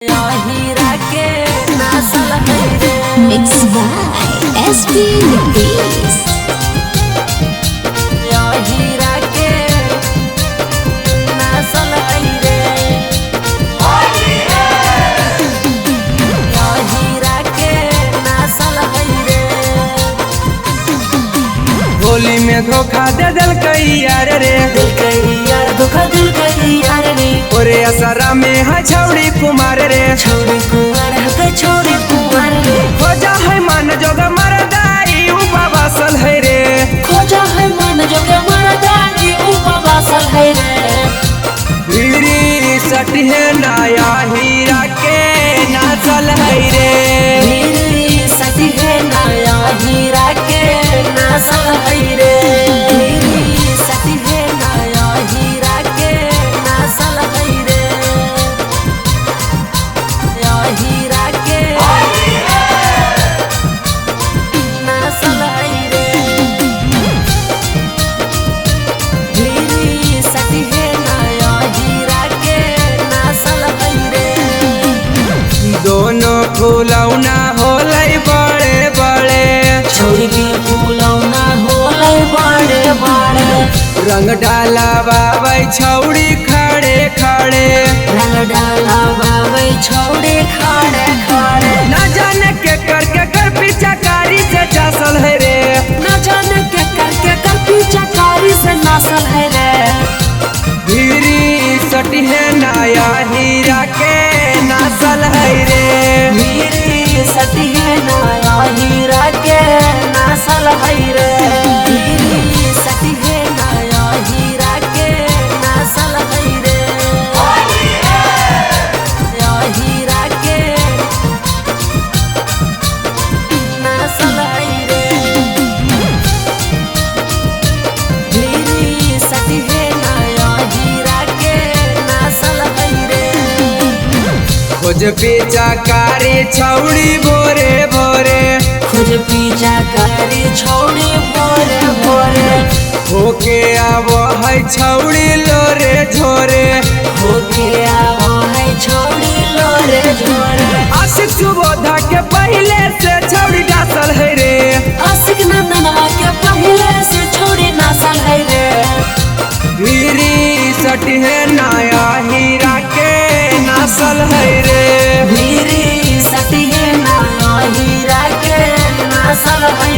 हीरा के nasal Mixed by SP Nitish। हीरा के nasal रे हीरा के नासल रे। होली में धोखा दे दिल कई यार रे, दिल कई यार धोखा दिल कई यार रे। ओरे असरा में है छौड़ी कुमार रे, छोड़ी कुमार है छोड़ी कुमार रे। खोजा है मन जोग मरदाई उपा बसल है रे, खोजा है मन जो के मरदाई ऊपर बासल है रे। हीरी सटी है नया हीरा के नाचल है रे। हीरी सटी है नया हीरा के नासल है रे। हीरी सटी है नया हीरा के नासल है रे। या हीरा के नासल है रे। हीरी सटी है नया हीरा के नासल है रे। दोनों फूलौना होलै बड़े बड़े, छोड़ी के फूलौना होलै बड़े बड़े। रंग डाला बाबै छौड़ी खड़े खड़े, रंग डाला बाबै छोड़े खड़े खड़े। ना जाने के कर पिचकारी से चासल है रे। न जाने के करके कर पीछाकारी से नासल है रे। हीरी सटी है नया हीरा के नासल है रे। हीरी सटी है नया हीरा के नासल है रे। हीरी सटी है नया हीरा के नासल है रे। या हीरा के नासल है रे। हीरी सटी है नया हीरा के नासल है रे। खोज पिचकारी छौड़ी भोरे भोरे, खुद पीछा करी छोड़ी भोरे भोरे। होके आवो है छौड़ी लोरे झोरे। होके आवो है छोड़ी लोरे झोरे। आशिक सुबोधा के पहले से छौड़ी डासल है रे। आशिक नंदनवा के पहले से छोड़ी नासल है रे। हीरी सटी है नया हीरा के नासल है रे। हीरी सटी है नया हीरा के नासल है